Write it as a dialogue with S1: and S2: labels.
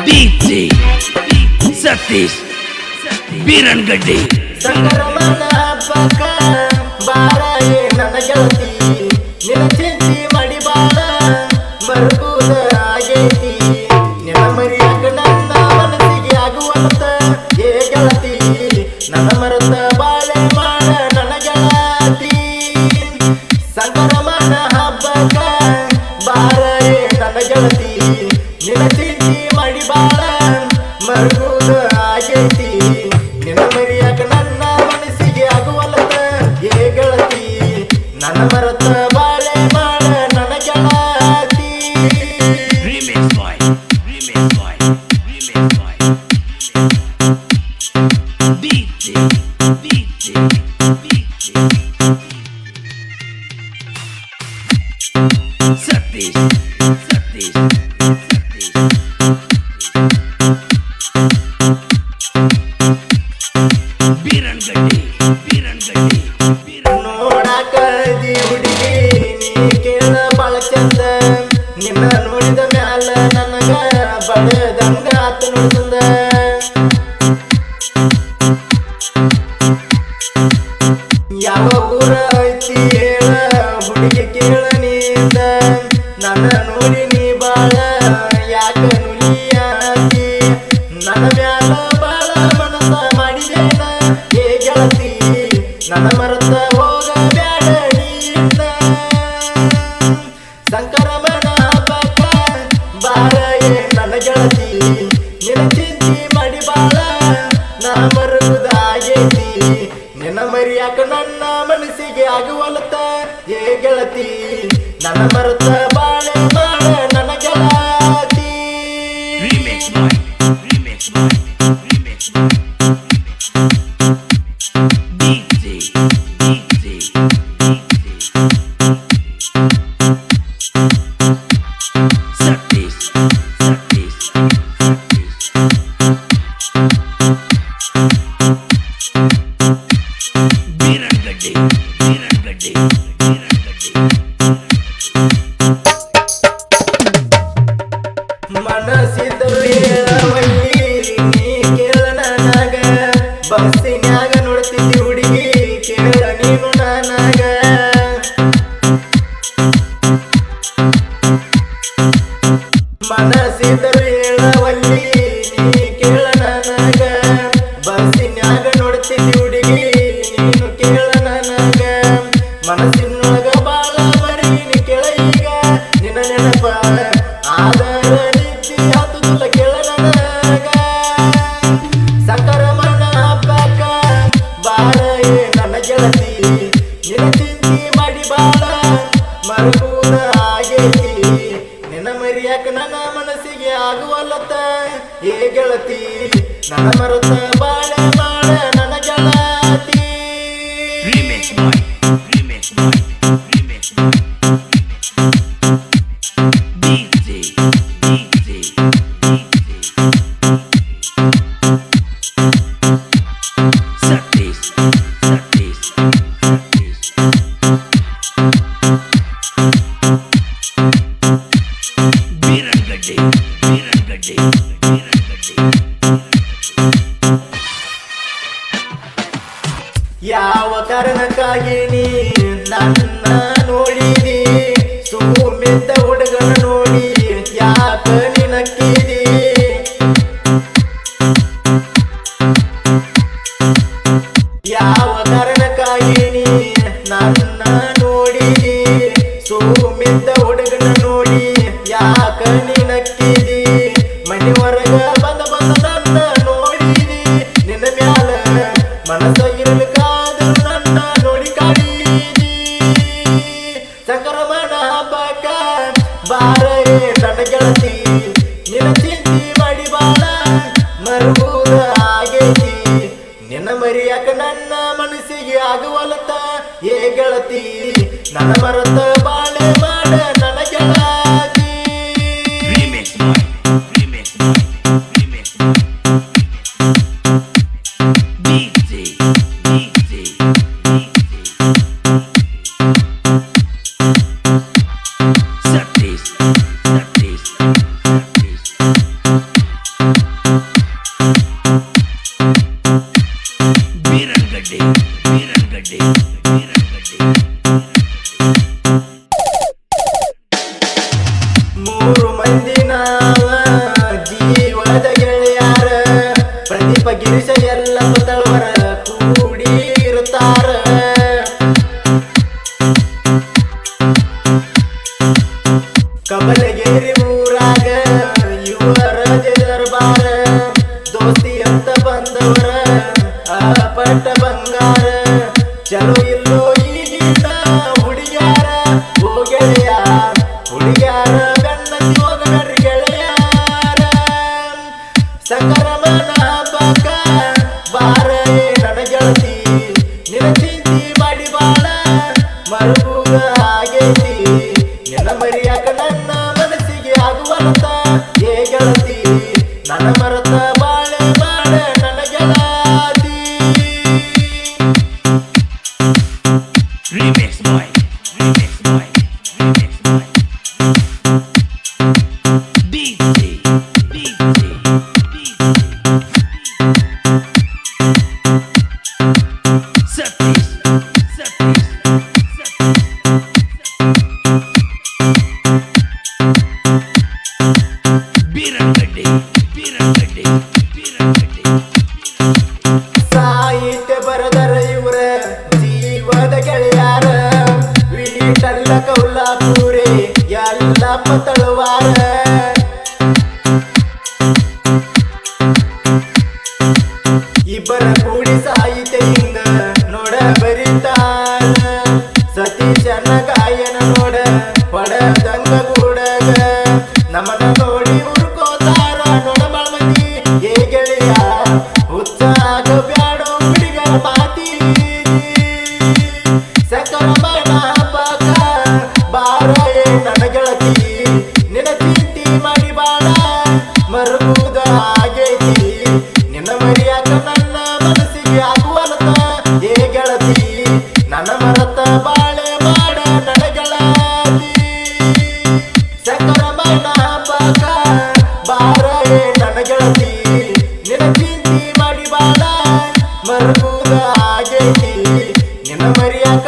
S1: DJ Satish ಬೀರನ್ಗಡ್ಡಿ
S2: ಸಂಕ್ರಮಣ ಹಬ್ಬಕ್ಕ ಬಾರಾಯೇ ನನ್ನ ಗೆಳತಿ ನಿನ್ನ ಚಿಂತಿ ಮಾಡಿ ಬಾಳ ಮರುಗುದ ಆಗೈತಿ ನಿನ್ನ ಮರಿಯಾಕ ನನ್ನ ಮನಸ್ಸಿಗೆ ಆಗುವಂತ ಏ ಗೆಳತಿ ನನ್ನ ಮರತ ಬಾಳೆ ಮಾಡ ನನ್ನ ಗೆಳತಿ ಸಂಕ್ರಮಣ ಹಬ್ಬಕ್ಕ ಬಾರಾಯೇ ನನ್ನ ಗೆಳತಿ ನಿನ್ನ ಚಿಂತಿ ಮಾಡಿ ಬಾಳ ಮರುಗುದ ಆಗೈತಿ ನಿನ್ನ ಮರಿಯಾಕ ನನ್ನ ಮನಸ್ಸಿಗೆ ಆಗುವಲ್ಲದ ಏ ಗೆಳತಿ ನನ್ನ ಮರತ ಬಾಳೆ ಮಾಡ ನನ್ನ ಗೆಳತಿ
S1: Remix boy DJ ಸತೀಶ್ ಬೀರನ್ಗಡ್ಡಿ
S2: ನೋಡಾಕ ದಿ ಹುಡುಗಿ ನೀ ಕೇಳ ಬಾಳ ಚಂದ ನಿನ್ನ ನೋಡಿದ ಮ್ಯಾಲ ನನಗ ಬಡದಂಗ ಆತ ನೋಡ್ತಂದ ಯಾವ ಊರ ಐತಿ ಹೇಳ ಹುಡುಗಿ ಕೇಳ ನೀಂದ ನನ್ನ ನೋಡಿ ನೀ ಬಾಳ ಯಾಕ ನುಲಿಯಾತಿ ನನ್ನ ಮ್ಯಾಲ ಬಾಳ ಮನಸ ಮಾಡಿದೇನ ಏ ಗೆಳತಿ ನನ್ನ ಮರತ ಹೋಗ ಬ್ಯಾಡ ನೀನ ಸಂಕ್ರಮಣ ಹಬ್ಬಕ್ಕ ಬಾರಯೇ ನನ್ನ ಗೆಳತಿ ನಿನ್ನ ಚಿಂತಿ ಮಾಡಿ ಬಾಳ ನಾ ಮರುಗುದಾಗೈತಿ ನಿನ್ನ ಮರಿಯಾಕ ನನ್ನ ಮನಸ್ಸಿಗೆ ಆಗುವಲ್ಲತ ಏ ಗೆಳತಿ ನನ್ನ ಮರತ ಬಾಳೆ ಮಾಡ ನನ್ನ ಗೆಳತಿ
S1: Remix boy DJ ಸತೀಶ್ ಬೀರನ್ಗಡ್ಡಿ
S2: ಮನಸ್ಸಿದ್ದರು ಹೇಳವಲ್ಲಿ ನೀ ಕೇಳ ನನಗ ಬಸ್ಸಿನ್ಯಾಗ ನೋಡ್ತಿದ್ದಿ ಹುಡುಗಿ ಕೇಳ ನೀನು ನನಗ ಮನಸ್ಸಿದ್ದರು ಹೇಳವಲ್ಲಿ ನೀ ಕೇಳ ನನಗ ಬಸ್ಸಿನ್ಯಾಗ ನೋಡ್ತಿದ್ದಿ ಹುಡುಗಿ ನೀನು ಕೇಳ ನನಗ ಮನಸ್ಸಿನೊಳಗ ಬಾಳ ಮರೀನಿ ಕೇಳ ಈಗ ನಿನ್ನ ನೆನಪ ಆದರ ನಿತ್ಯ ಹತ್ತುದಿಲ್ಲ ಕೇಳ ನನಗ ಸಂಕ್ರಮಣ ಹಬ್ಬಕ್ಕ ಬಾರಯೇ ನನ್ನ ಗೆಳತಿ ನಿನ್ನ ಚಿಂತಿ ಮಾಡಿ ಬಾಳ ಮರುಗುದ ಆಗೈತಿ ನಿನ್ನ ಮರಿಯಾಕ ನನ್ನ ಮನಸ್ಸಿಗೆ ಆಗುವಲ್ಲತ್ತ ಏ ಗೆಳತಿ ನನ್ನ ಮರತ ಬಾಳೆ ಮಾಡ ನನ್ನ ಗೆಳತಿ
S1: Remix boy DJ ಸತೀಶ್ ಬೀರನ್ಗಡ್ಡಿ
S2: ಯಾವ ಕಾರಣಕ್ಕಾಗಿ ನೀ ನನ್ನ ನೋಡಿದಿ ಸುಮ್ಮಿದ್ದ ಹುಡುಗನ ನೋಡಿ ಯಾಕ ನಿನಕ್ಕಿದಿ ಯಾವ ಕಾರಣಕ್ಕಾಗಿ ನೀ ನನ್ನ ನೋಡಿದಿ ಸುಮ್ಮಿದ್ದ ಹುಡುಗನ ನೋಡಿ ಯಾಕ ನಿನಕ್ಕಿದಿ ಮನೆ ಹೊರಗ ಬಂದ ನನ್ನ ನೋಡಿದಿ ನಿನ್ನ ಮ್ಯಾಲ ಮನಸ್ಸ ಇರಬೇಕಾದ್ರೂ ನನ್ನ ನೋಡಿ ಕಾಡಿದಿ ಸಂಕ್ರಮಣ ಹಬ್ಬಕ್ಕ ಬಾರಯೇ ನನ್ನ ಗೆಳತಿ ನಿನ್ನ ಚಿಂತಿ ಮಾಡಿ ಬಾಳ ಮರುಗುದ ಆಗೈತಿ ನಿನ್ನ ಮರಿಯಾಕ ನನ್ನ ಮನಸ್ಸಿಗೆ ಆಗುವಲ್ಲತ ಏ ಗೆಳತಿ ನನ್ನ ಮರತ ಬಾಳೆ ಮಾಡ ನನ್ನ ಗೆಳತಿ
S1: Remix boy DJ ಸತೀಶ್
S2: ಗಿರಿಶ ಎಲ್ಲ ತಳವರ ಕೂಡಿ ಇರುತ್ತಾರ ಕಬಲಗೇರಿ ಊರಾಗ ಇವರ ದರ್ಬಾರ ದೋಸ್ತಿ ಅಂತ ಬಂದವರ ಪಟ್ಟ ಬಂಗಾರ ಚಲೋ ಇಲ್ಲೋ ಈಗಿನ ಹುಡುಗ್ಯಾರ ಓ ಗೆಳೆಯ ಹುಡುಗ್ಯಾರ ಬೆನ್ನತ್ತಿ ಹೋಗಬೇಡ್ರಿ ಗೆಳೆಯಾರ ಸಂಗರಮನ ಹಬ್ಬಕ್ಕ ಬಾರ ನನ್ನ ಗೆಳತಿ ನಿನ್ನ ಚಿಂತಿ ಮಾಡಿ ಬಾಳ ಮರುಗುಗ ಆಗೈತಿ ನಿನ್ನ ಮರಿಯಾಕ ನನ್ನ ಮನಸ್ಸಿಗೆ ಆಗುವಂತ ಏ ಗೆಳತಿ ನನ್ನ ಮರತ ಬಾಳೆ ಬಾಳ ನನ್ನ ಗೆಳತಿ
S1: Remix boy, remix boy, remix boy. DJ, DJ, DJ. Satish, Satish, Satish. Birangade, Birangade, Birangade.
S2: ಸಾಹಿತ್ಯ ಬರದರ ಇವರ ಜೀವದ ಗೆಳೆಯಾರ ವಿಠಲ ಕೌಲಾಪುರಿ ಎಲ್ಲಪ್ಪ ತಳುವಾರ ಇಬ್ಬರ ಕೂಡಿ ಸಾಹಿತ್ಯದಿಂದ ನೋಡ ಬರಿತಾರ ಸತೀಶನ ಗಾಯನ ನೋಡ ಪಡದಂಗ ಗೂಡಗ ನಮ್ಮನ ನೋಡಿ ಹುಡ್ಕೋತಾರ ನೋಡ ಬಾಳ ಮಂದಿ ಏ ಗೆಳೆಯ ಹುಚ್ಚಾಗ ಬ್ಯಾಡೋ ಹುಡುಗರ ಮಾತಿ ಸಕರಮಣ ಹಬ್ಬಕ್ಕ ಬಾರ ಏ ನನ್ನ ಗೆಳತಿ ನಿನ್ನ ಚಿಂತಿ ಮಾಡಿ ಬಾಳ ಮರುಗುದ ಆಗೈತಿ ನಿನ್ನ ಮರಿಯಾಕ ನನ್ನ ಮನಸ್ಸಿಗೆ ಆಗುವಲತ ಏ ಗೆಳತಿ ನನ್ನ ಮರತ ಬಾಳೆ ಮಾಡ ನನ್ನ ಗೆಳತಿ ಸಕರಮಣ ಹಬ್ಬಕ್ಕ ಬಾರ ಏ ನನ್ನ ಗೆಳತಿ ನಿನ್ನ ಚಿಂತಿ ಮಾಡಿ ಬಾಳ ಮರುಗುದ ಆಗೈತಿ ನಿನ್ನ ಮರಿಯಾಕ